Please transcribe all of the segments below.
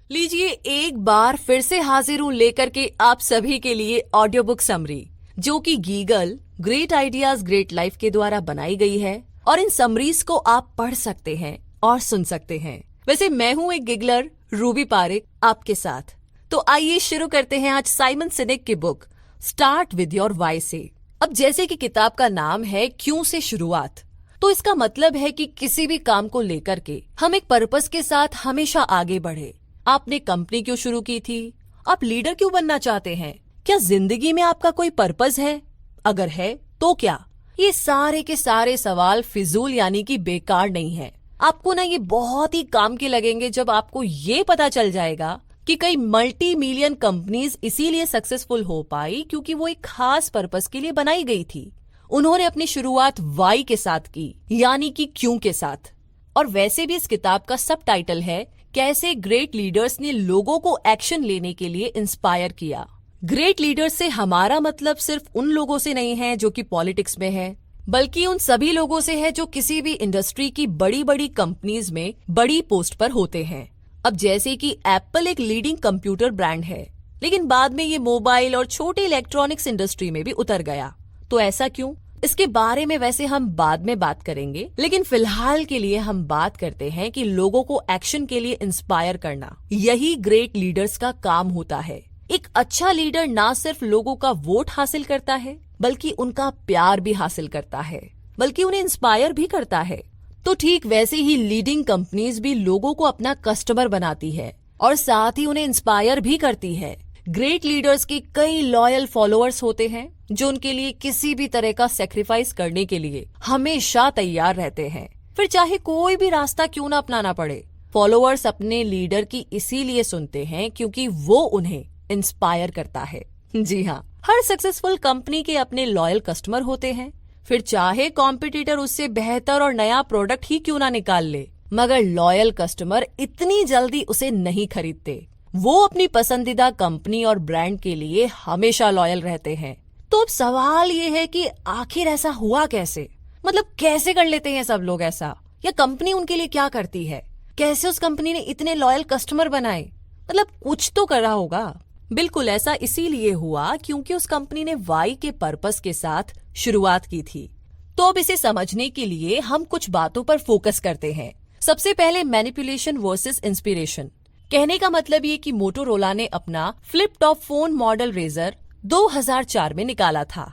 लीजिए एक बार फिर से हाजिर हूँ लेकर के आप सभी के लिए ऑडियो बुक समरी, जो कि गीगल ग्रेट आइडियाज ग्रेट लाइफ के द्वारा बनाई गई है और इन समरीज को आप पढ़ सकते हैं और सुन सकते हैं। वैसे मैं हूँ एक गिगलर रूबी पारिक आपके साथ। तो आइए शुरू करते हैं आज साइमन सिनेक की book start with your why से। अब जैसे कि किताब का नाम है क्यों से शुरुआत, तो इसका मतलब है कि किसी भी काम को लेकर के हम एक पर्पस के साथ हमेशा आगे बढ़े। आपने कंपनी क्यों शुरू की थी? आप लीडर क्यों बनना चाहते हैं? क्या जिंदगी में आपका कोई पर्पस है? अगर है तो क्या? ये सारे के सारे सवाल फिजूल यानी कि बेकार नहीं है। आपको ना ये बहुत ही काम के लगेंगे जब आपको ये पता चल जाएगा कि कई मल्टी मिलियन कंपनीज इसीलिए सक्सेसफुल हो पाई क्योंकि वो एक खास पर्पस के लिए बनाई गई थी। उन्होंने अपनी शुरुआत वाई के साथ की, यानी कि क्यों के साथ। और वैसे भी इस किताब का सब टाइटल है कैसे ग्रेट लीडर्स ने लोगों को एक्शन लेने के लिए इंस्पायर किया। ग्रेट लीडर्स से हमारा मतलब सिर्फ उन लोगों से नहीं है जो कि पॉलिटिक्स में है, बल्कि उन सभी लोगों से है जो किसी भी इंडस्ट्री की बड़ी बड़ी कंपनीज में बड़ी पोस्ट पर होते हैं। अब जैसे कि एप्पल एक लीडिंग कंप्यूटर ब्रांड है, लेकिन बाद में ये मोबाइल और छोटे इलेक्ट्रॉनिक्स इंडस्ट्री में भी उतर गया। तो ऐसा क्यों? इसके बारे में वैसे हम बाद में बात करेंगे, लेकिन फिलहाल के लिए हम बात करते हैं कि लोगों को एक्शन के लिए इंस्पायर करना, यही ग्रेट लीडर्स का काम होता है। एक अच्छा लीडर ना सिर्फ लोगों का वोट हासिल करता है, बल्कि उनका प्यार भी हासिल करता है, बल्कि उन्हें इंस्पायर भी करता है। तो ठीक वैसे ही लीडिंग कंपनीज भी लोगों को अपना कस्टमर बनाती है और साथ ही उन्हें इंस्पायर भी करती है। ग्रेट लीडर्स के कई लॉयल फॉलोअर्स होते हैं जो उनके लिए किसी भी तरह का सेक्रीफाइस करने के लिए हमेशा तैयार रहते हैं, फिर चाहे कोई भी रास्ता क्यों ना अपनाना पड़े। फॉलोअर्स अपने लीडर की इसीलिए सुनते हैं क्योंकि वो उन्हें इंस्पायर करता है। जी हाँ, हर सक्सेसफुल कंपनी के अपने लॉयल कस्टमर होते हैं, फिर चाहे कॉम्पिटिटर उससे बेहतर और नया प्रोडक्ट ही क्यों ना निकाल ले, मगर लॉयल कस्टमर इतनी जल्दी उसे नहीं खरीदते। वो अपनी पसंदीदा कंपनी और ब्रांड के लिए हमेशा लॉयल रहते हैं। तो अब सवाल ये है कि आखिर ऐसा हुआ कैसे? मतलब कैसे कर लेते हैं सब लोग ऐसा, या कंपनी उनके लिए क्या करती है? कैसे उस कंपनी ने इतने लॉयल कस्टमर बनाए? मतलब कुछ तो कर रहा होगा। बिल्कुल ऐसा इसीलिए हुआ क्योंकि उस कंपनी ने वाई के पर्पस के साथ शुरुआत की थी। तो अब इसे समझने के लिए हम कुछ बातों पर फोकस करते हैं। सबसे पहले मैनिपुलेशन वर्सेस इंस्पिरेशन। कहने का मतलब ये कि मोटोरोला ने अपना flip top phone model Razr 2004 में निकाला था।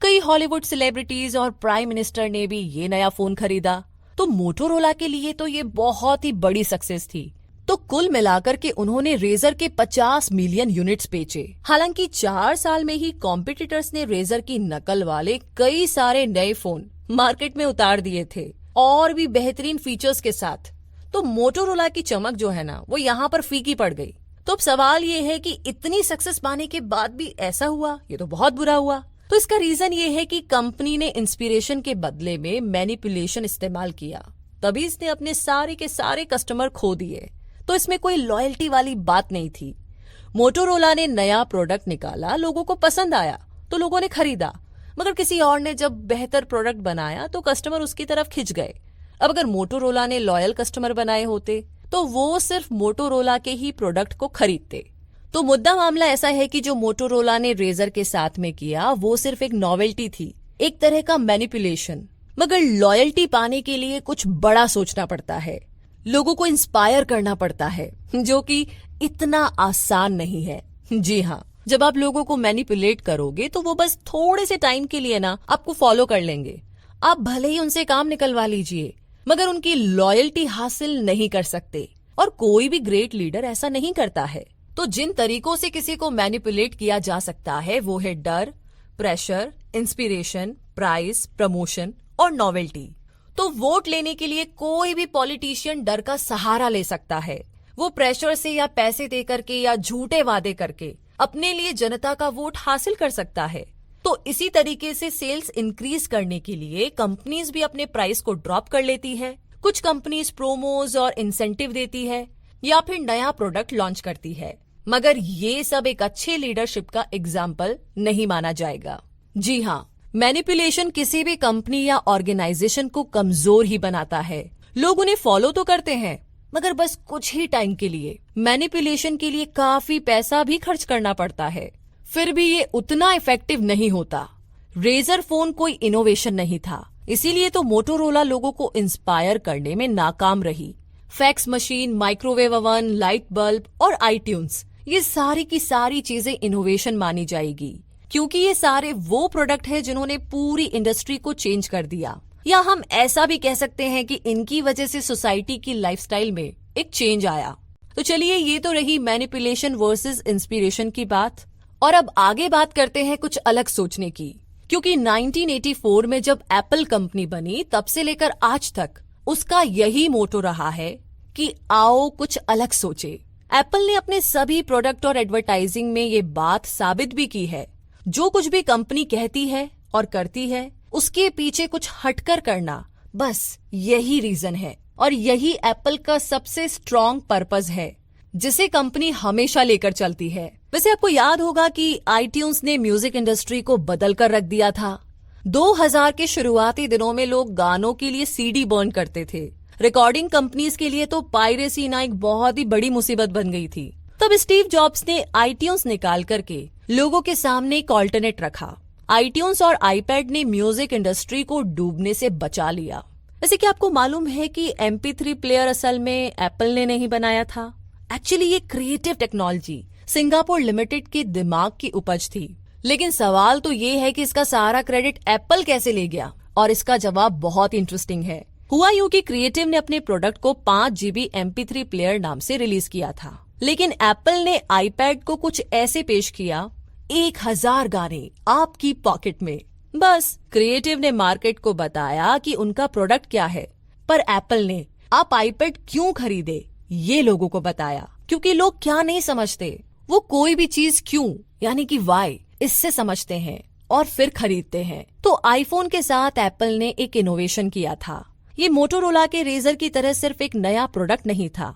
कई हॉलीवुड सेलिब्रिटीज और प्राइम मिनिस्टर ने भी ये नया फोन खरीदा। तो मोटोरोला के लिए तो ये बहुत ही बड़ी सक्सेस थी। तो कुल मिलाकर के उन्होंने रेजर के 50 मिलियन यूनिट्स बेचे। हालांकि 4 साल में ही कॉम्पिटिटर्स ने रेजर की नकल वाले कई सारे नए फोन मार्केट में उतार दिए थे, और भी बेहतरीन फीचर्स के साथ। तो मोटोरोला की चमक जो है ना, वो यहाँ पर फीकी पड़ गई। तो अब सवाल ये है कि इतनी सक्सेस पाने के बाद भी ऐसा हुआ, ये तो बहुत बुरा हुआ। तो इसका रीजन ये है कि कंपनी ने इंस्पिरेशन के बदले में मैनिपुलेशन इस्तेमाल किया, तभी इसने अपने सारे के सारे कस्टमर खो दिए। तो इसमें कोई लॉयल्टी वाली बात नहीं थी। मोटोरोला ने नया प्रोडक्ट निकाला, लोगों को पसंद आया तो लोगों ने खरीदा, मगर किसी और ने जब बेहतर प्रोडक्ट बनाया तो कस्टमर उसकी तरफ खिंच गए। अब अगर मोटोरोला ने लॉयल कस्टमर बनाए होते तो वो सिर्फ मोटोरोला के ही प्रोडक्ट को खरीदते। तो मुद्दा मामला ऐसा है कि जो मोटोरोला ने रेजर के साथ में किया वो सिर्फ एक नॉवेल्टी थी, एक तरह का मैनिपुलेशन। मगर लॉयल्टी पाने के लिए कुछ बड़ा सोचना पड़ता है, लोगों को इंस्पायर करना पड़ता है, जो कि इतना आसान नहीं है। जी हाँ, जब आप लोगों को मैनिपुलेट करोगे तो वो बस थोड़े से टाइम के लिए ना आपको फॉलो कर लेंगे। आप भले ही उनसे काम निकलवा लीजिए, मगर उनकी लॉयल्टी हासिल नहीं कर सकते। और कोई भी ग्रेट लीडर ऐसा नहीं करता है। तो जिन तरीकों से किसी को मैनिपुलेट किया जा सकता है वो है डर, प्रेशर, इंस्पिरेशन, प्राइस, प्रमोशन और नॉवेल्टी। तो वोट लेने के लिए कोई भी पॉलिटिशियन डर का सहारा ले सकता है। वो प्रेशर से या पैसे दे करके या झूठे वादे करके अपने लिए जनता का वोट हासिल कर सकता है। तो इसी तरीके से सेल्स इंक्रीज करने के लिए कंपनीज भी अपने प्राइस को ड्रॉप कर लेती है। कुछ कंपनीज प्रोमोज और इंसेंटिव देती है या फिर नया प्रोडक्ट लॉन्च करती है, मगर ये सब एक अच्छे लीडरशिप का एग्जाम्पल नहीं माना जाएगा। जी हाँ, मैनिपुलेशन किसी भी कंपनी या ऑर्गेनाइजेशन को कमजोर ही बनाता है। लोग उन्हें फॉलो तो करते हैं, मगर बस कुछ ही टाइम के लिए। मैनिपुलेशन के लिए काफी पैसा भी खर्च करना पड़ता है, फिर भी ये उतना इफेक्टिव नहीं होता। रेजर फोन कोई इनोवेशन नहीं था, इसीलिए तो मोटोरोला लोगों को इंस्पायर करने में नाकाम रही। Fax machine, microwave oven, light bulb और आईट्यून्स, ये सारी की सारी चीजें इनोवेशन मानी जाएगी, क्योंकि ये सारे वो प्रोडक्ट है जिन्होंने पूरी इंडस्ट्री को चेंज कर दिया। या हम ऐसा भी कह सकते हैं कि इनकी वजह से सोसाइटी की लाइफस्टाइल में एक चेंज आया। तो चलिए, ये तो रही मैनिपुलेशन वर्सेस इंस्पिरेशन की बात, और अब आगे बात करते हैं कुछ अलग सोचने की। क्योंकि 1984 में जब एप्पल कंपनी बनी, तब से लेकर आज तक उसका यही मोटो रहा है कि आओ कुछ अलग सोचे। एप्पल ने अपने सभी प्रोडक्ट और एडवर्टाइजिंग में ये बात साबित भी की है, जो कुछ भी कंपनी कहती है और करती है, उसके पीछे कुछ हटकर करना, बस यही रीजन है। और यही एप्पल का सबसे स्ट्रॉन्ग पर्पस है, जिसे कंपनी हमेशा लेकर चलती है। वैसे आपको याद होगा कि आईट्यून्स ने म्यूजिक इंडस्ट्री को बदल कर रख दिया था। 2000 के शुरुआती दिनों में लोग गानों के लिए सीडी बर्न करते थे। रिकॉर्डिंग कंपनीज के लिए तो पायरेसी ना एक बहुत ही बड़ी मुसीबत बन गई थी। तब स्टीव जॉब्स ने आईट्यून्स निकाल करके लोगों के सामने एक ऑल्टरनेट रखा। आईट्यून्स और आईपैड ने म्यूजिक इंडस्ट्री को डूबने से बचा लिया। वैसे क्या आपको मालूम है कि MP3 प्लेयर असल में एप्पल ने नहीं बनाया था? एक्चुअली ये क्रिएटिव टेक्नोलॉजी सिंगापुर लिमिटेड के दिमाग की उपज थी। लेकिन सवाल तो ये है कि इसका सारा क्रेडिट एप्पल कैसे ले गया, और इसका जवाब बहुत इंटरेस्टिंग है। हुआ यूं कि क्रिएटिव ने अपने प्रोडक्ट को 5 GB MP3 प्लेयर नाम से रिलीज किया था, लेकिन एप्पल ने आईपैड को कुछ ऐसे पेश किया, 1000 गाने आपकी पॉकेट में। बस क्रिएटिव ने मार्केट को बताया कि उनका प्रोडक्ट क्या है, पर एप्पल ने आप आईपैड क्यों खरीदे ये लोगों को बताया। क्योंकि लोग क्या नहीं समझते, वो कोई भी चीज क्यों यानी कि वाई इससे समझते हैं और फिर खरीदते हैं। तो आईफोन के साथ एप्पल ने एक इनोवेशन किया था। ये मोटोरोला के रेजर की तरह सिर्फ एक नया प्रोडक्ट नहीं था।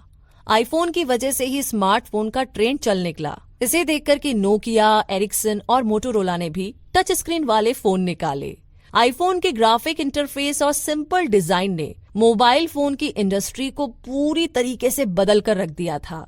आईफोन की वजह से ही स्मार्टफोन का ट्रेंड चल निकला। इसे देखकर कि नोकिया, एरिक्सन और मोटोरोला ने भी टच स्क्रीन वाले फोन निकाले। आईफोन के ग्राफिक इंटरफेस और सिंपल डिजाइन ने मोबाइल फोन की इंडस्ट्री को पूरी तरीके से बदल कर रख दिया था।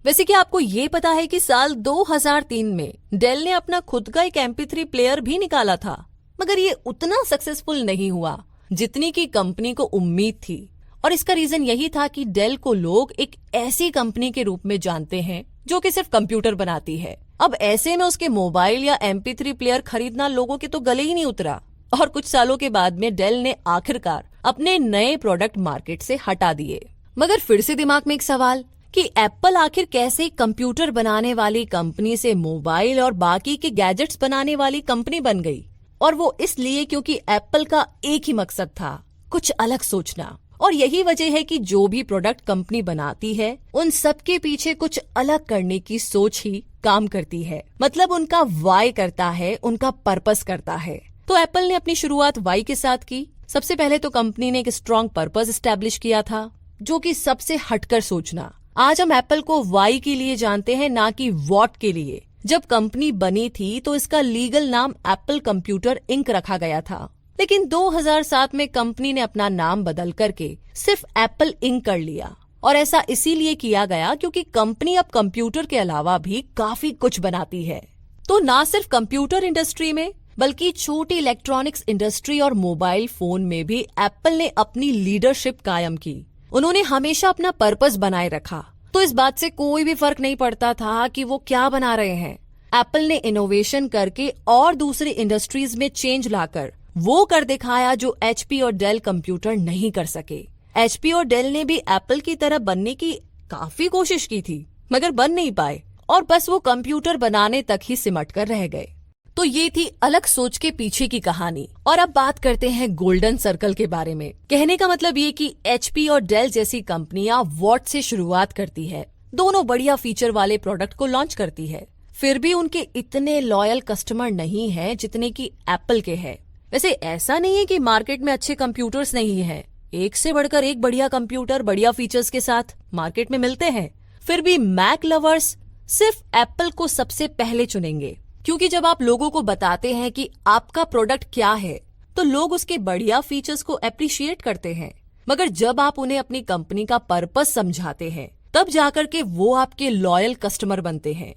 वैसे क्या आपको ये पता है कि साल 2003 में डेल ने अपना खुद का एक MP3 प्लेयर भी निकाला था, मगर ये उतना सक्सेसफुल नहीं हुआ जितनी की कंपनी को उम्मीद थी। और इसका रीजन यही था कि डेल को लोग एक ऐसी कंपनी के रूप में जानते हैं जो कि सिर्फ कंप्यूटर बनाती है। अब ऐसे में उसके मोबाइल या MP3 प्लेयर खरीदना लोगों के तो गले ही नहीं उतरा। और कुछ सालों के बाद में डेल ने आखिरकार अपने नए प्रोडक्ट मार्केट से हटा दिए। मगर फिर से दिमाग में एक सवाल कि एप्पल आखिर कैसे कंप्यूटर बनाने वाली कंपनी से मोबाइल और बाकी के गैजेट्स बनाने वाली कंपनी बन गई। और वो इसलिए क्योंकि एप्पल का एक ही मकसद था, कुछ अलग सोचना। और यही वजह है कि जो भी प्रोडक्ट कंपनी बनाती है, उन सब के पीछे कुछ अलग करने की सोच ही काम करती है। मतलब उनका वाई करता है, उनका पर्पस करता है। तो एप्पल ने अपनी शुरुआत वाई के साथ की। सबसे पहले तो कंपनी ने एक स्ट्रॉन्ग पर्पस एस्टेब्लिश किया था, जो कि सबसे हटकर सोचना। आज हम एप्पल को वाई के लिए जानते हैं, ना कि वॉट के लिए। जब कंपनी बनी थी तो इसका लीगल नाम एप्पल कंप्यूटर इंक रखा गया था, लेकिन 2007 में कंपनी ने अपना नाम बदल करके सिर्फ एप्पल इंक कर लिया। और ऐसा इसीलिए किया गया क्योंकि कंपनी अब कंप्यूटर के अलावा भी काफी कुछ बनाती है। तो ना सिर्फ कंप्यूटर इंडस्ट्री में, बल्कि छोटी इलेक्ट्रॉनिक्स इंडस्ट्री और मोबाइल फोन में भी एप्पल ने अपनी लीडरशिप कायम की। उन्होंने हमेशा अपना पर्पस बनाए रखा, तो इस बात से कोई भी फर्क नहीं पड़ता था कि वो क्या बना रहे हैं। एप्पल ने इनोवेशन करके और दूसरी इंडस्ट्रीज में चेंज लाकर वो कर दिखाया जो HP और डेल कंप्यूटर नहीं कर सके। HP और डेल ने भी एप्पल की तरह बनने की काफी कोशिश की थी, मगर बन नहीं पाए और बस वो कंप्यूटर बनाने तक ही सिमट कर रह गए। तो ये थी अलग सोच के पीछे की कहानी। और अब बात करते हैं गोल्डन सर्कल के बारे में। कहने का मतलब ये कि HP और डेल जैसी कंपनियां वॉट से शुरुआत करती है, दोनों बढ़िया फीचर वाले प्रोडक्ट को लॉन्च करती है, फिर भी उनके इतने लॉयल कस्टमर नहीं है जितने की एप्पल के हैं। वैसे ऐसा नहीं है कि मार्केट में अच्छे कंप्यूटर्स नहीं है, एक से बढ़कर एक बढ़िया कंप्यूटर बढ़िया फीचर्स के साथ मार्केट में मिलते हैं। फिर भी मैक लवर्स सिर्फ एप्पल को सबसे पहले चुनेंगे, क्योंकि जब आप लोगों को बताते हैं कि आपका प्रोडक्ट क्या है, तो लोग उसके बढ़िया फीचर्स को एप्रिशिएट करते हैं। मगर जब आप उन्हें अपनी कंपनी का पर्पस समझाते हैं तब जाकर के वो आपके लॉयल कस्टमर बनते हैं।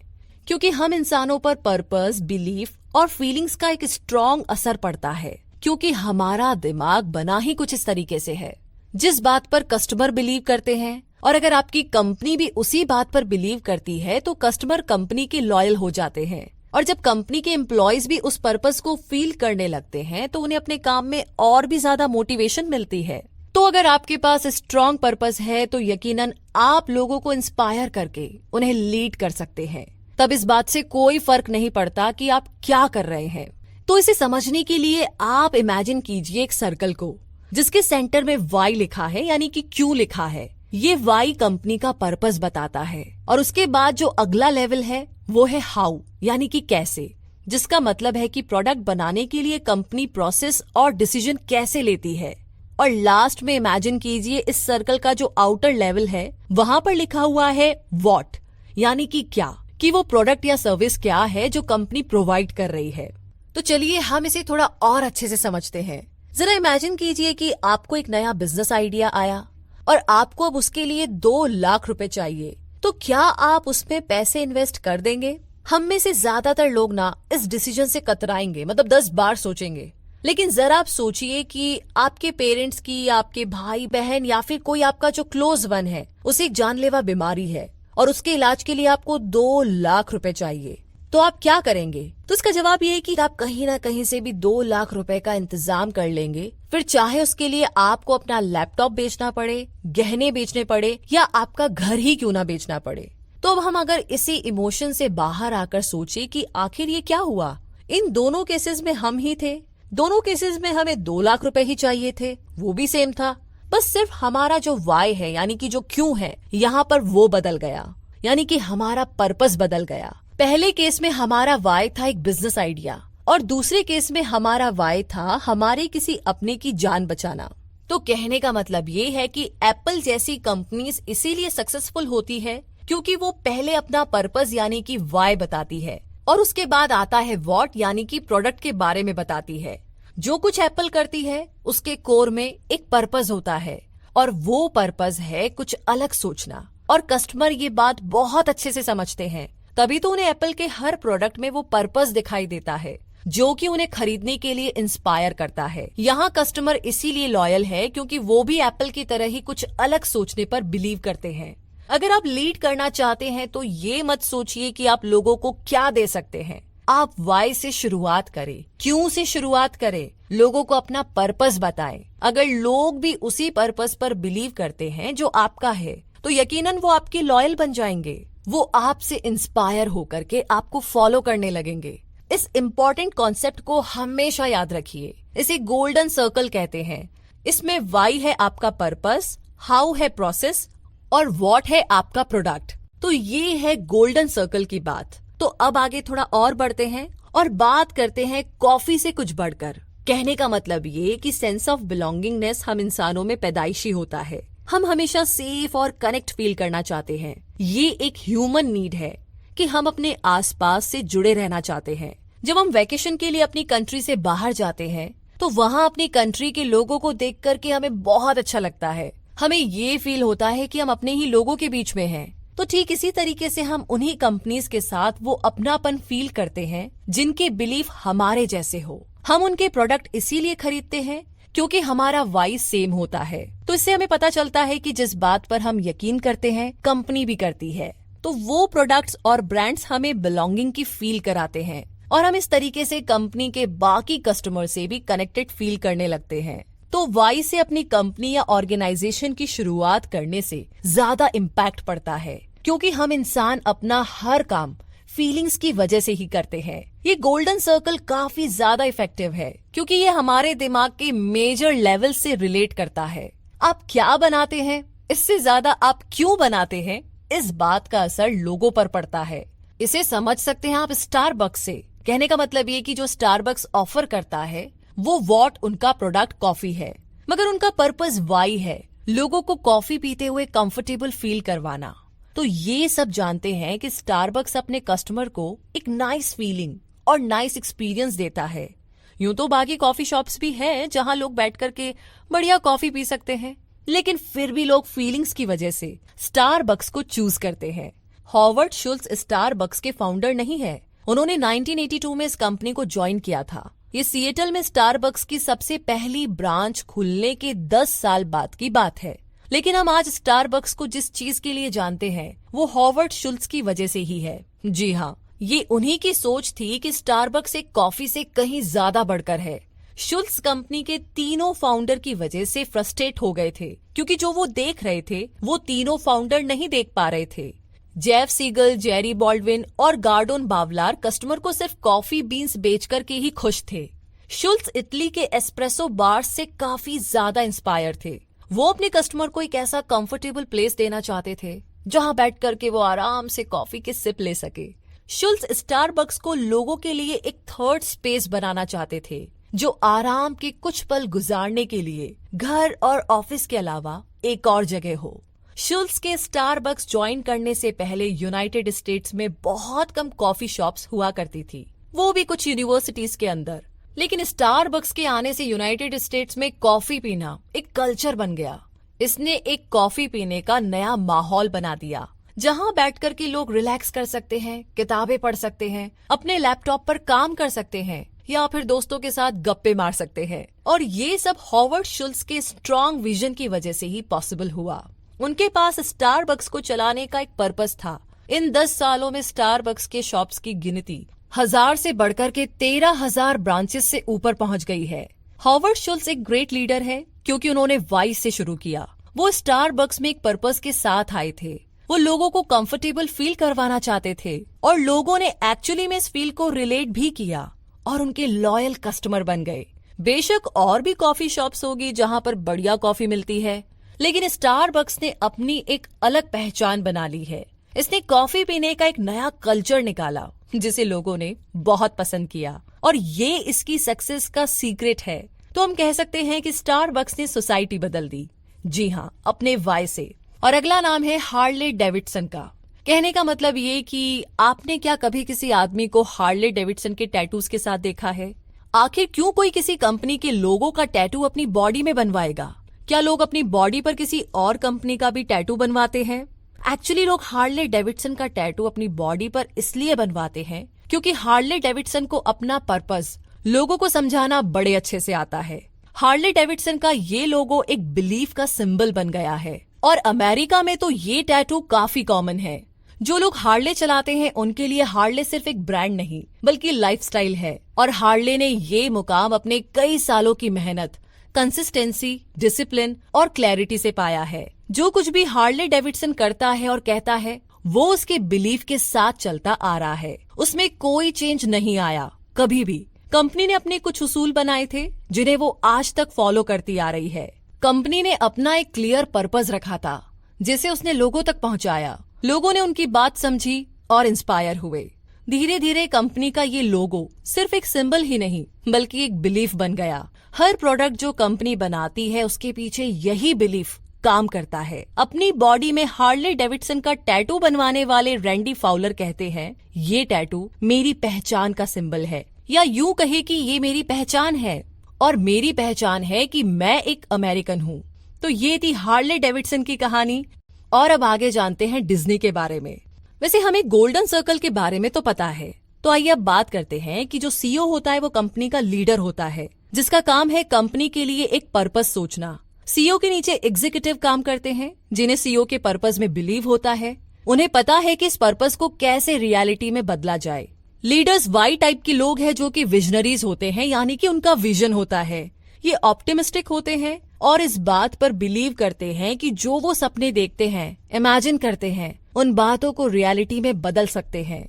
क्योंकि हम इंसानों पर पर्पस, बिलीफ और फीलिंग्स का एक स्ट्रॉन्ग असर पड़ता है, क्योंकि हमारा दिमाग बना ही कुछ इस तरीके से है। जिस बात पर कस्टमर बिलीव करते हैं और अगर आपकी कंपनी भी उसी बात पर बिलीव करती है तो कस्टमर कंपनी के लॉयल हो जाते हैं। और जब कंपनी के एम्प्लॉयज भी उस पर्पस को फील करने लगते हैं तो उन्हें अपने काम में और भी ज्यादा मोटिवेशन मिलती है। तो अगर आपके पास स्ट्रॉन्ग पर्पस है तो यकीनन आप लोगों को इंस्पायर करके उन्हें लीड कर सकते हैं। तब इस बात से कोई फर्क नहीं पड़ता कि आप क्या कर रहे हैं। तो इसे समझने के लिए आप इमेजिन कीजिए एक सर्कल को जिसके सेंटर में वाई लिखा है, यानी कि क्यू लिखा है। ये वाई कंपनी का पर्पस बताता है। और उसके बाद जो अगला लेवल है वो है हाउ, यानी कि कैसे, जिसका मतलब है कि प्रोडक्ट बनाने के लिए कंपनी प्रोसेस और डिसीजन कैसे लेती है। और लास्ट में इमेजिन कीजिए इस सर्कल का जो आउटर लेवल है वहां पर लिखा हुआ है व्हाट, यानी कि क्या, कि वो प्रोडक्ट या सर्विस क्या है जो कंपनी प्रोवाइड कर रही है। तो चलिए हम इसे थोड़ा और अच्छे से समझते हैं। जरा इमेजिन कीजिए कि आपको एक नया बिजनेस आइडिया आया और आपको अब उसके लिए 2 लाख रुपए चाहिए। तो क्या आप उसमें पैसे इन्वेस्ट कर देंगे? हम में से ज्यादातर लोग ना इस डिसीजन से कतराएंगे, मतलब 10 बार सोचेंगे। लेकिन जरा आप सोचिए कि आपके पेरेंट्स की, आपके भाई बहन या फिर कोई आपका जो क्लोज वन है उसे एक जानलेवा बीमारी है और उसके इलाज के लिए आपको 2 लाख रुपए चाहिए। तो आप क्या करेंगे? तो इसका जवाब ये है कि आप कहीं ना कहीं से भी 2 लाख रुपए का इंतजाम कर लेंगे। फिर चाहे उसके लिए आपको अपना लैपटॉप बेचना पड़े, गहने बेचने पड़े या आपका घर ही क्यों ना बेचना पड़े। तो अब हम अगर इसी इमोशन से बाहर आकर सोचे कि आखिर ये क्या हुआ, इन दोनों केसेस में हम ही थे। दोनों केसेस में हमें 2 लाख रुपए ही चाहिए थे, वो भी सेम था। बस सिर्फ हमारा जो वाई है, यानी कि जो क्यों है, यहाँ पर वो बदल गया, यानी कि हमारा पर्पस बदल गया। पहले केस में हमारा वाई था एक बिजनेस आइडिया और दूसरे केस में हमारा वाई था हमारे किसी अपने की जान बचाना। तो कहने का मतलब ये है कि एप्पल जैसी कंपनीज इसीलिए सक्सेसफुल होती है क्योंकि वो पहले अपना पर्पस यानी कि वाई बताती है और उसके बाद आता है व्हाट, यानी कि प्रोडक्ट के बारे में बताती है। जो कुछ एप्पल करती है उसके कोर में एक पर्पस होता है और वो पर्पस है कुछ अलग सोचना। और कस्टमर ये बात बहुत अच्छे से समझते हैं, तभी तो उन्हें एप्पल के हर प्रोडक्ट में वो पर्पस दिखाई देता है जो कि उन्हें खरीदने के लिए इंस्पायर करता है। यहाँ कस्टमर इसीलिए लॉयल है क्योंकि वो भी एप्पल की तरह ही कुछ अलग सोचने पर बिलीव करते हैं। अगर आप लीड करना चाहते हैं तो ये मत सोचिए कि आप लोगों को क्या दे सकते हैं। आप वाई से शुरुआत करें, क्यों से शुरुआत करें, लोगों को अपना पर्पस बताएं। अगर लोग भी उसी पर्पस पर बिलीव करते हैं जो आपका है तो यकीनन वो आपके लॉयल बन जाएंगे। वो आपसे इंस्पायर होकर के आपको फॉलो करने लगेंगे। इस इम्पोर्टेंट कॉन्सेप्ट को हमेशा याद रखिए। इसे गोल्डन सर्कल कहते हैं। इसमें वाई है आपका पर्पस, हाउ है प्रोसेस और व्हाट है आपका प्रोडक्ट। तो ये है गोल्डन सर्कल की बात। तो अब आगे थोड़ा और बढ़ते हैं और बात करते हैं कॉफी से कुछ बढ़कर। कहने का मतलब ये कि सेंस ऑफ बिलोंगिंगनेस हम इंसानों में पैदाइशी होता है। हम हमेशा सेफ और कनेक्ट फील करना चाहते हैं। ये एक ह्यूमन नीड है कि हम अपने आसपास से जुड़े रहना चाहते हैं। जब हम वैकेशन के लिए अपनी कंट्री से बाहर जाते हैं तो वहाँ अपनी कंट्री के लोगों को देख करके हमें बहुत अच्छा लगता है। हमें ये फील होता है कि हम अपने ही लोगों के बीच में हैं। तो ठीक इसी तरीके से हम उन्हीं कंपनीज के साथ वो अपनापन फील करते हैं जिनके बिलीफ हमारे जैसे हो। हम उनके प्रोडक्ट इसीलिए खरीदते हैं क्योंकि हमारा वाई सेम होता है। तो इससे हमें पता चलता है कि जिस बात पर हम यकीन करते हैं कंपनी भी करती है। तो वो प्रोडक्ट्स और ब्रांड्स हमें बिलोंगिंग की फील कराते हैं और हम इस तरीके से कंपनी के बाकी कस्टमर से भी कनेक्टेड फील करने लगते हैं। तो वाई से अपनी कंपनी या ऑर्गेनाइजेशन की शुरुआत करने से ज्यादा इम्पैक्ट पड़ता है क्योंकि हम इंसान अपना हर काम फीलिंग्स की वजह से ही करते हैं। ये गोल्डन सर्कल काफी ज्यादा इफेक्टिव है क्योंकि ये हमारे दिमाग के मेजर लेवल से रिलेट करता है। आप क्या बनाते हैं इससे ज्यादा आप क्यों बनाते हैं, इस बात का असर लोगों पर पड़ता है। इसे समझ सकते हैं आप स्टारबक्स से। कहने का मतलब ये कि जो स्टारबक्स ऑफर करता है वो व्हाट उनका प्रोडक्ट कॉफी है, मगर उनका पर्पस वाई है, लोगों को कॉफी पीते हुए कंफर्टेबल फील करवाना। तो ये सब जानते हैं कि स्टारबक्स अपने कस्टमर को एक नाइस फीलिंग और नाइस एक्सपीरियंस देता है। यूं तो बाकी कॉफी शॉप्स भी हैं जहां लोग बैठ करके बढ़िया कॉफी पी सकते हैं, लेकिन फिर भी लोग फीलिंग्स की वजह से स्टारबक्स को चूज करते हैं। हॉवर्ड शुल्ट्ज स्टारबक्स के फाउंडर नहीं है। उन्होंने 1982 में इस कंपनी को ज्वाइन किया था। ये सिएटल में स्टारबक्स की सबसे पहली ब्रांच खुलने के 10 साल बाद की बात है। लेकिन हम आज स्टारबक्स को जिस चीज के लिए जानते हैं वो हॉवर्ड शुल्ट्ज की वजह से ही है। जी हाँ, ये उन्हीं की सोच थी कि स्टारबक्स एक कॉफी से कहीं ज्यादा बढ़कर है। शुल्ट्ज कंपनी के तीनों फाउंडर की वजह से फ्रस्ट्रेट हो गए थे, क्योंकि जो वो देख रहे थे वो तीनों फाउंडर नहीं देख पा रहे थे। जेफ सीगल, जेरी बॉल्डविन और गार्डोन बावलार कस्टमर को सिर्फ कॉफी बीन्स बेचकर के ही खुश थे। शुल्ट्ज इटली के एस्प्रेसो बार्स से काफी ज्यादा इंस्पायर थे। वो अपने कस्टमर को एक ऐसा कंफर्टेबल प्लेस देना चाहते थे जहां बैठ करके वो आराम से कॉफी के सिप ले सके। शुल्ट्ज स्टारबक्स को लोगों के लिए एक थर्ड स्पेस बनाना चाहते थे, जो आराम के कुछ पल गुजारने के लिए घर और ऑफिस के अलावा एक और जगह हो। शुल्ट्ज के स्टारबक्स ज्वाइन करने से पहले यूनाइटेड स्टेट्स में बहुत कम कॉफी शॉप्स हुआ करती थी, वो भी कुछ यूनिवर्सिटीज के अंदर। लेकिन स्टारबक्स के आने से यूनाइटेड स्टेट्स में कॉफी पीना एक कल्चर बन गया। इसने एक कॉफी पीने का नया माहौल बना दिया, जहां बैठकर के लोग रिलैक्स कर सकते हैं, किताबें पढ़ सकते हैं, अपने लैपटॉप पर काम कर सकते हैं या फिर दोस्तों के साथ गप्पे मार सकते हैं। और ये सब हॉवर्ड शुल्ट्ज के स्ट्रॉन्ग विजन की वजह से ही पॉसिबल हुआ। उनके पास स्टारबक्स को चलाने का एक पर्पस था। इन 10 सालों में स्टारबक्स के शॉप्स की गिनती 1000 से बढ़कर के 13,000 ब्रांचेस से ऊपर पहुंच गई है। हॉवर्ड शुल्ट्ज एक ग्रेट लीडर है, क्योंकि उन्होंने वाई से शुरू किया। वो स्टारबक्स में एक पर्पस के साथ आए थे। वो लोगों को कंफर्टेबल फील करवाना चाहते थे और लोगों ने एक्चुअली में इस फील को रिलेट भी किया और उनके लॉयल कस्टमर बन गए। बेशक और भी कॉफी शॉप्स होगी जहां पर बढ़िया कॉफी मिलती है, लेकिन स्टारबक्स ने अपनी एक अलग पहचान बना ली है। इसने कॉफी पीने का एक नया कल्चर निकाला जिसे लोगों ने बहुत पसंद किया, और ये इसकी सक्सेस का सीक्रेट है। तो हम कह सकते हैं कि स्टारबक्स ने सोसाइटी बदल दी। जी हाँ, अपने वाई से। और अगला नाम है हार्ले डेविडसन का। कहने का मतलब ये कि आपने क्या कभी किसी आदमी को हार्ले डेविडसन के टैटूज के साथ देखा है? आखिर क्यों कोई किसी कंपनी के लोगो का टैटू अपनी बॉडी में बनवाएगा? क्या लोग अपनी बॉडी पर किसी और कंपनी का भी टैटू बनवाते हैं? एक्चुअली लोग हार्ले डेविडसन का टैटू अपनी बॉडी पर इसलिए बनवाते हैं क्योंकि हार्ले डेविडसन को अपना पर्पस लोगों को समझाना बड़े अच्छे से आता है। हार्ले डेविडसन का ये लोगो एक बिलीफ का सिंबल बन गया है, और अमेरिका में तो ये टैटू काफी कॉमन है। जो लोग हार्ले चलाते हैं उनके लिए हार्ले सिर्फ एक ब्रांड नहीं बल्कि लाइफस्टाइल है, और हार्ले ने ये मुकाम अपने कई सालों की मेहनत, कंसिस्टेंसी, डिसिप्लिन और क्लैरिटी से पाया है। जो कुछ भी हार्ले डेविडसन करता है और कहता है वो उसके बिलीफ के साथ चलता आ रहा है। उसमें कोई चेंज नहीं आया कभी भी। कंपनी ने अपने कुछ उसूल बनाए थे जिन्हें वो आज तक फॉलो करती आ रही है। कंपनी ने अपना एक क्लियर पर्पस रखा था जिसे उसने लोगों तक पहुंचाया। लोगों ने उनकी बात समझी और इंस्पायर हुए। धीरे धीरे कंपनी का ये लोगो सिर्फ एक सिंबल ही नहीं बल्कि एक बिलीफ बन गया। हर प्रोडक्ट जो कंपनी बनाती है उसके पीछे यही बिलीफ काम करता है। अपनी बॉडी में हार्ले डेविडसन का टैटू बनवाने वाले रैंडी फाउलर कहते हैं, ये टैटू मेरी पहचान का सिंबल है, या यूं कहे कि ये मेरी पहचान है और मेरी पहचान है कि मैं एक अमेरिकन हूँ। तो ये थी हार्ले डेविडसन की कहानी। और अब आगे जानते हैं डिज्नी के बारे में। वैसे हमें गोल्डन सर्कल के बारे में तो पता है, तो आइए अब बात करते हैं कि जो सीईओ होता है वो कंपनी का लीडर होता है, जिसका काम है कंपनी के लिए एक पर्पस सोचना। सीईओ के नीचे एग्जीक्यूटिव काम करते हैं जिन्हें सीईओ के पर्पस में बिलीव होता है। उन्हें पता है कि इस पर्पस को कैसे रियलिटी में बदला जाए। लीडर्स वाई टाइप के लोग हैं जो कि विजनरीज होते हैं, यानी कि उनका विजन होता है। ये ऑप्टिमिस्टिक होते हैं और इस बात पर बिलीव करते हैं कि जो वो सपने देखते हैं, इमेजिन करते हैं, उन बातों को रियलिटी में बदल सकते हैं।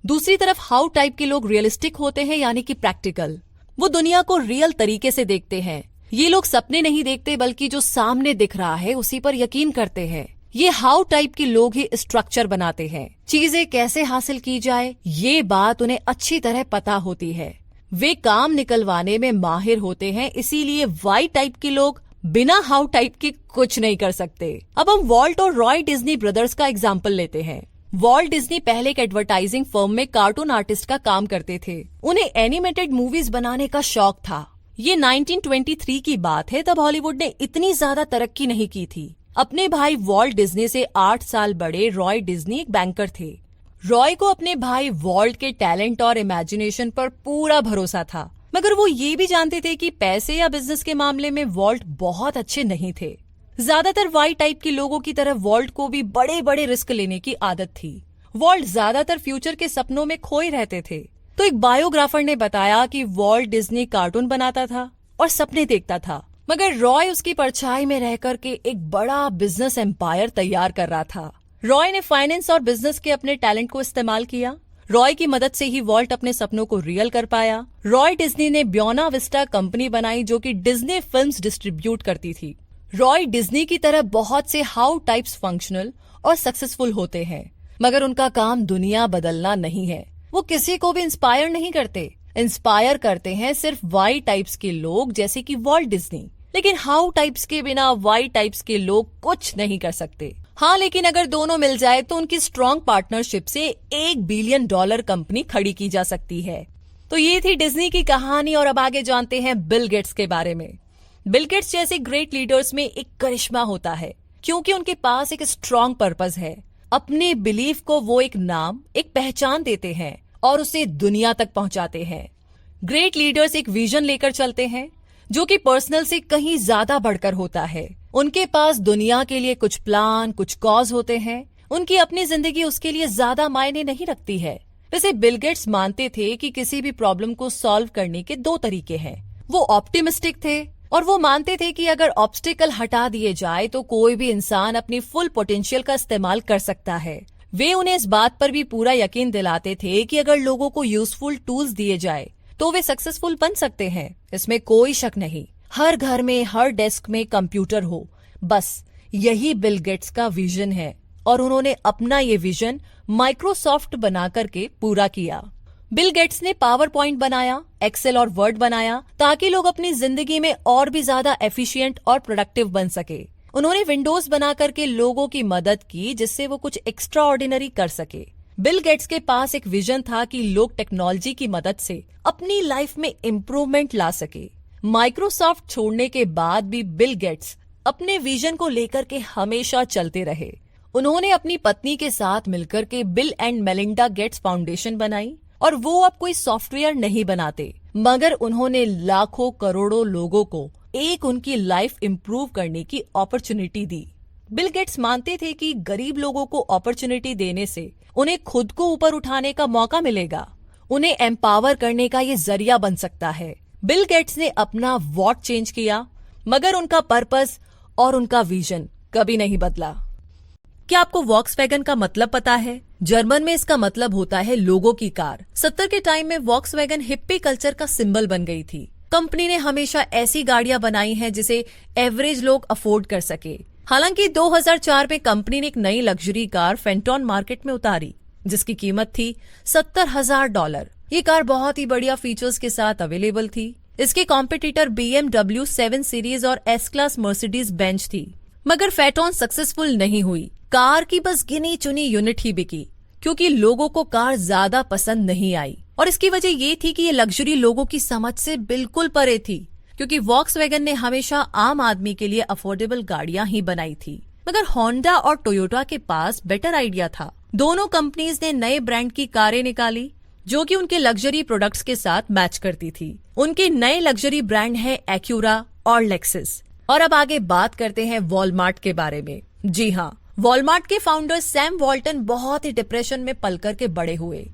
दूसरी तरफ हाउ टाइप के लोग रियलिस्टिक होते हैं, यानी कि प्रैक्टिकल। वो दुनिया को रियल तरीके से देखते हैं। ये लोग सपने नहीं देखते बल्कि जो सामने दिख रहा है उसी पर यकीन करते हैं। ये हाउ टाइप के लोग ही स्ट्रक्चर बनाते हैं। चीजें कैसे हासिल की जाए ये बात उन्हें अच्छी तरह पता होती है। वे काम निकलवाने में माहिर होते हैं, इसीलिए वाई टाइप के लोग बिना हाउ टाइप के कुछ नहीं कर सकते। अब हम वॉल्ट और रॉय डिज्नी ब्रदर्स का एग्जाम्पल लेते हैं। वॉल्ट डिज्नी पहले एक एडवर्टाइजिंग फर्म में कार्टून आर्टिस्ट का काम करते थे। उन्हें एनिमेटेड मूवीज बनाने का शौक था। ये 1923 की बात है। तब हॉलीवुड ने इतनी ज्यादा तरक्की नहीं की थी। अपने भाई वॉल्ट डिज्नी से 8 साल बड़े रॉय डिज्नी एक बैंकर थे। रॉय को अपने भाई वॉल्ट के टैलेंट और इमेजिनेशन पर पूरा भरोसा था, मगर वो ये भी जानते थे कि पैसे या बिजनेस के मामले में वॉल्ट बहुत अच्छे नहीं थे। ज्यादातर वाई टाइप के लोगों की तरह वॉल्ट को भी बड़े बड़े रिस्क लेने की आदत थी। वॉल्ट ज्यादातर फ्यूचर के सपनों में खोए रहते थे। तो एक बायोग्राफर ने बताया कि वॉल्ट डिज्नी कार्टून बनाता था और सपने देखता था, मगर रॉय उसकी परछाई में रह करके एक बड़ा बिजनेस एम्पायर तैयार कर रहा था। रॉय ने फाइनेंस और बिजनेस के अपने टैलेंट को इस्तेमाल किया। रॉय की मदद से ही वॉल्ट अपने सपनों को रियल कर पाया। रॉय डिज्नी ने ब्योना विस्टा कंपनी बनाई जो कि डिज्नी फिल्म्स डिस्ट्रीब्यूट करती थी। रॉय डिज्नी की तरह बहुत से हाउ टाइप्स फंक्शनल और सक्सेसफुल होते हैं, मगर उनका काम दुनिया बदलना नहीं है। वो किसी को भी इंस्पायर नहीं करते। इंस्पायर करते हैं सिर्फ वाई टाइप्स के लोग जैसे कि वॉल्ट डिज्नी। लेकिन हाउ टाइप्स के बिना वाई टाइप्स के लोग कुछ नहीं कर सकते। हाँ, लेकिन अगर दोनों मिल जाए तो उनकी स्ट्रॉन्ग पार्टनरशिप से $1 बिलियन कंपनी खड़ी की जा सकती है। तो ये थी डिज्नी की कहानी। और अब आगे जानते हैं बिल गेट्स के बारे में। बिल गेट्स जैसे ग्रेट लीडर्स में एक करिश्मा होता है, क्योंकि उनके पास एक स्ट्रॉन्ग पर्पस है। अपने बिलीफ को वो एक नाम, एक पहचान देते हैं और उसे दुनिया तक पहुंचाते हैं। ग्रेट लीडर्स एक विजन लेकर चलते हैं जो कि पर्सनल से कहीं ज्यादा बढ़कर होता है। उनके पास दुनिया के लिए कुछ प्लान, कुछ कॉज होते हैं। उनकी अपनी जिंदगी उसके लिए ज्यादा मायने नहीं रखती है। वैसे बिल गेट्स मानते थे कि किसी भी प्रॉब्लम को सॉल्व करने के 2 तरीके हैं। वो ऑप्टिमिस्टिक थे और वो मानते थे कि अगर ऑब्स्टिकल हटा दिए जाए तो कोई भी इंसान अपनी फुल पोटेंशियल का इस्तेमाल कर सकता है। वे उन्हें इस बात पर भी पूरा यकीन दिलाते थे कि अगर लोगों को यूजफुल टूल्स दिए जाए तो वे सक्सेसफुल बन सकते हैं। इसमें कोई शक नहीं। हर घर में, हर डेस्क में कंप्यूटर हो, बस यही बिल गेट्स का विजन है। और उन्होंने अपना ये विजन माइक्रोसॉफ्ट बना करके पूरा किया। बिल गेट्स ने पावर पॉइंट बनाया, एक्सेल और वर्ड बनाया, ताकि लोग अपनी जिंदगी में और भी ज्यादा एफिशिएंट और प्रोडक्टिव बन सके। उन्होंने विंडोज बना करके लोगों की मदद की जिससे वो कुछ एक्स्ट्रा ऑर्डिनरी कर सके। बिल गेट्स के पास एक विजन था कि लोग टेक्नोलॉजी की मदद से अपनी लाइफ में इम्प्रूवमेंट ला सके। माइक्रोसॉफ्ट छोड़ने के बाद भी बिल गेट्स अपने विजन को लेकर के हमेशा चलते रहे। उन्होंने अपनी पत्नी के साथ मिलकर के bill and Melinda Gates foundation बनाई और वो अब कोई सॉफ्टवेयर नहीं बनाते, मगर उन्होंने लाखों करोड़ों लोगों को एक उनकी लाइफ इम्प्रूव करने की अपॉर्चुनिटी दी। बिल गेट्स मानते थे कि गरीब लोगों को अपॉर्चुनिटी देने से उन्हें खुद को ऊपर उठाने का मौका मिलेगा, उन्हें एम्पावर करने का ये जरिया बन सकता है। बिल गेट्स ने अपना वॉट चेंज किया, मगर उनका पर्पस और उनका विजन कभी नहीं बदला। क्या आपको वॉक्सवैगन का मतलब पता है? जर्मन में इसका मतलब होता है लोगों की कार। 70 के टाइम में वॉक्सवैगन हिप्पी कल्चर का सिंबल बन गई थी। कंपनी ने हमेशा ऐसी गाड़ियां बनाई हैं जिसे एवरेज लोग अफोर्ड कर सके। हालांकि 2004 में कंपनी ने एक नई लग्जरी कार फेंटोन मार्केट में उतारी जिसकी कीमत थी $70,000। ये कार बहुत ही बढ़िया फीचर्स के साथ अवेलेबल थी। इसके कॉम्पिटिटर BMW 7 सीरीज और एस क्लास मर्सिडीज बेंच थी, मगर फेंटोन सक्सेसफुल नहीं हुई। कार की बस गिनी चुनी यूनिट ही बिकी क्योंकि लोगों को कार ज्यादा पसंद नहीं आई। और इसकी वजह ये थी कि ये लग्जरी लोगों की समझ से बिल्कुल परे थी, क्योंकि वॉक्सवैगन ने हमेशा आम आदमी के लिए अफोर्डेबल गाड़ियां ही बनाई थी। मगर होंडा और टोयोटा के पास बेटर आइडिया था। दोनों कंपनीज ने नए ब्रांड की कारें निकाली जो कि उनके लग्जरी प्रोडक्ट्स के साथ मैच करती थी। उनके नए लग्जरी ब्रांड है एक्यूरा और लेक्सस। और अब आगे बात करते हैं वॉलमार्ट के बारे में। जी हाँ, वॉलमार्ट के फाउंडर सैम वॉल्टन बहुत ही डिप्रेशन में पल करके बड़े हुए,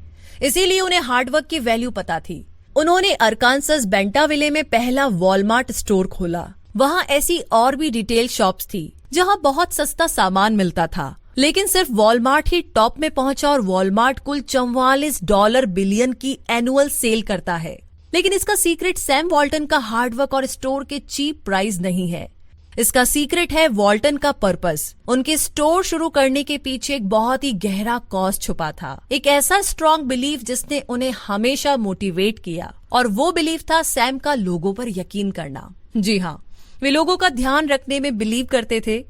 इसीलिए उन्हें हार्डवर्क की वैल्यू पता थी। उन्होंने अरकानसस बेंटाविले में पहला वॉलमार्ट स्टोर खोला। वहाँ ऐसी और भी रिटेल शॉप्स थी जहाँ बहुत सस्ता सामान मिलता था, लेकिन सिर्फ वॉलमार्ट ही टॉप में पहुंचा और वॉलमार्ट कुल $44 बिलियन की एनुअल सेल करता है। लेकिन इसका सीक्रेट सैम वॉल्टन का हार्डवर्क और स्टोर के चीप प्राइस नहीं है। इसका सीक्रेट है वॉल्टन का पर्पस। उनके स्टोर शुरू करने के पीछे एक बहुत ही गहरा कॉज छुपा था, एक ऐसा स्ट्रॉन्ग बिलीफ जिसने उन्हें हमेशा मोटिवेट किया, और वो बिलीफ था सैम का लोगों पर यकीन करना। जी हाँ, वे लोगों का ध्यान रखने में बिलीव करते थे।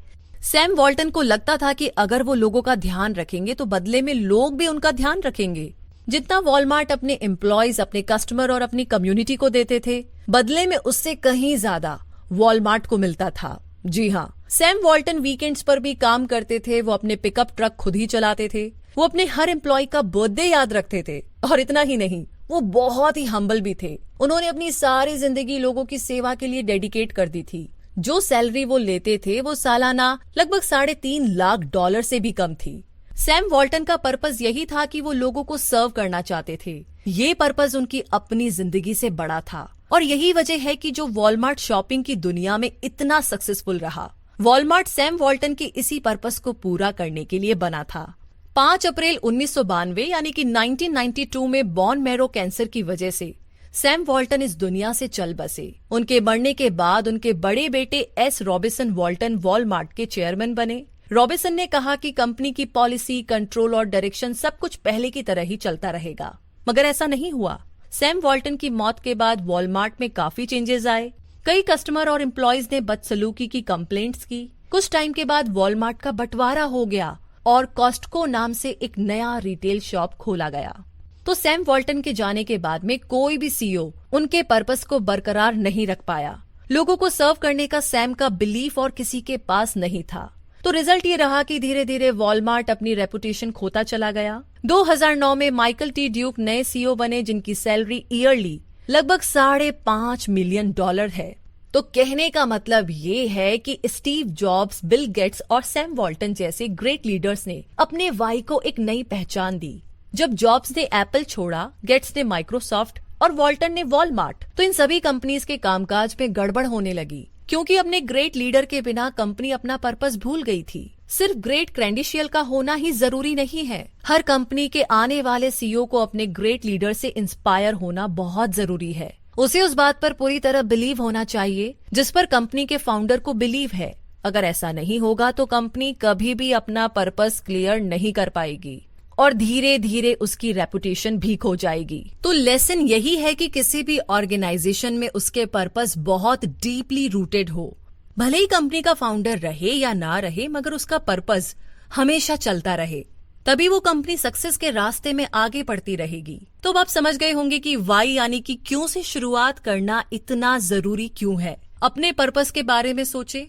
सैम वॉल्टन को लगता था कि अगर वो लोगों का ध्यान रखेंगे तो बदले में लोग भी उनका ध्यान रखेंगे। जितना वॉलमार्ट अपने एम्प्लॉयज, अपने कस्टमर और अपनी कम्युनिटी को देते थे, बदले में उससे कहीं ज्यादा वॉलमार्ट को मिलता था। जी हाँ, सैम वॉल्टन वीकेंड्स पर भी काम करते थे। वो अपने पिकअप ट्रक खुद ही चलाते थे। वो अपने हर एम्प्लॉय का बर्थडे याद रखते थे। और इतना ही नहीं, वो बहुत ही हम्बल भी थे। उन्होंने अपनी सारी जिंदगी लोगों की सेवा के लिए डेडिकेट कर दी थी। जो सैलरी वो लेते थे वो सालाना लगभग $3.5 लाख से भी कम थी। सैम वॉल्टन का पर्पस यही था कि वो लोगों को सर्व करना चाहते थे। ये पर्पस उनकी अपनी जिंदगी से बड़ा था और यही वजह है कि जो वॉलमार्ट शॉपिंग की दुनिया में इतना सक्सेसफुल रहा। वॉलमार्ट सैम वॉल्टन के इसी पर्पस को पूरा करने के लिए बना था। 5 अप्रैल 1992 यानी कि 1992 में बोन मैरो कैंसर की वजह से सैम वॉल्टन इस दुनिया से चल बसे। उनके मरने के बाद उनके बड़े बेटे एस रॉबिसन वॉल्टन वॉलमार्ट के चेयरमैन बने। रॉबिसन ने कहा कि कंपनी की पॉलिसी, कंट्रोल और डायरेक्शन सब कुछ पहले की तरह ही चलता रहेगा, मगर ऐसा नहीं हुआ। सैम वॉल्टन की मौत के बाद वॉलमार्ट में काफी चेंजेस आए। कई कस्टमर और एम्प्लॉयज ने बदसलूकी की कंप्लेंट्स की। कुछ टाइम के बाद वॉलमार्ट का बंटवारा हो गया और कॉस्टको नाम से एक नया रिटेल शॉप खोला गया। तो सैम वॉल्टन के जाने के बाद में कोई भी सीईओ उनके पर्पस को बरकरार नहीं रख पाया। लोगों को सर्व करने का सैम का बिलीफ और किसी के पास नहीं था। तो रिजल्ट ये रहा कि धीरे धीरे वॉलमार्ट अपनी रेपुटेशन खोता चला गया। 2009 में माइकल टी ड्यूक नए सीईओ बने, जिनकी सैलरी ईयरली लगभग $5.5 मिलियन है। तो कहने का मतलब ये है कि स्टीव जॉब्स, बिल गेट्स और सैम वॉल्टन जैसे ग्रेट लीडर्स ने अपने वाई को एक नई पहचान दी। जब जॉब्स ने एप्पल छोड़ा, गेट्स ने माइक्रोसॉफ्ट और वॉल्टन ने वॉलमार्ट, तो इन सभी कंपनीज के कामकाज में गड़बड़ होने लगी, क्योंकि अपने ग्रेट लीडर के बिना कंपनी अपना पर्पस भूल गई थी। सिर्फ ग्रेट क्रेडेंशियल का होना ही जरूरी नहीं है। हर कंपनी के आने वाले सीईओ को अपने ग्रेट लीडर से इंस्पायर होना बहुत जरूरी है। उसे उस बात पर पूरी तरह बिलीव होना चाहिए जिस पर कंपनी के फाउंडर को बिलीव है। अगर ऐसा नहीं होगा तो कंपनी कभी भी अपना पर्पस क्लियर नहीं कर पाएगी और धीरे धीरे उसकी रेपुटेशन भी खो जाएगी। तो लेसन यही है कि किसी भी ऑर्गेनाइजेशन में उसके पर्पस बहुत डीपली रूटेड हो। भले ही कंपनी का फाउंडर रहे या ना रहे, मगर उसका पर्पस हमेशा चलता रहे, तभी वो कंपनी सक्सेस के रास्ते में आगे बढ़ती रहेगी। तो अब आप समझ गए होंगे कि वाई यानी कि क्यों से शुरुआत करना इतना जरूरी क्यों है। अपने पर्पस के बारे में सोचे,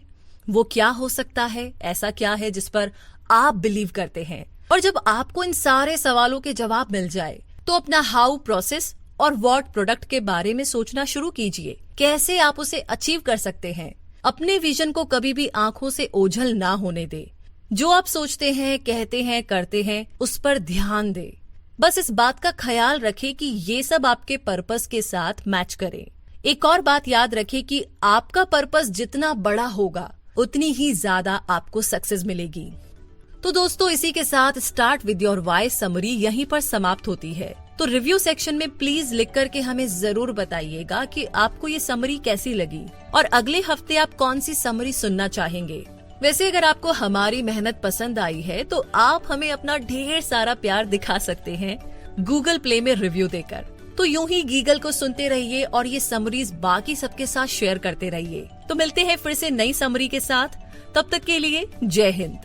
वो क्या हो सकता है, ऐसा क्या है जिस पर आप बिलीव करते हैं। और जब आपको इन सारे सवालों के जवाब मिल जाए तो अपना हाउ प्रोसेस और व्हाट प्रोडक्ट के बारे में सोचना शुरू कीजिए। कैसे आप उसे अचीव कर सकते हैं। अपने विजन को कभी भी आंखों से ओझल ना होने दे। जो आप सोचते हैं, कहते हैं, करते हैं, उस पर ध्यान दे। बस इस बात का ख्याल रखें कि ये सब आपके पर्पस के साथ मैच करे। एक और बात याद रखें कि आपका पर्पस जितना बड़ा होगा उतनी ही ज्यादा आपको सक्सेस मिलेगी। तो दोस्तों, इसी के साथ start with your why summary यहीं पर समाप्त होती है। तो रिव्यू सेक्शन में प्लीज लिख करके हमें जरूर बताइएगा कि आपको ये समरी कैसी लगी और अगले हफ्ते आप कौन सी समरी सुनना चाहेंगे। वैसे अगर आपको हमारी मेहनत पसंद आई है तो आप हमें अपना ढेर सारा प्यार दिखा सकते हैं गूगल प्ले में रिव्यू देकर। तो यूं ही गीगल को सुनते रहिए और ये समरीज बाकी सबके साथ शेयर करते रहिए। तो मिलते हैं फिर से नई समरी के साथ। तब तक के लिए जय हिंद।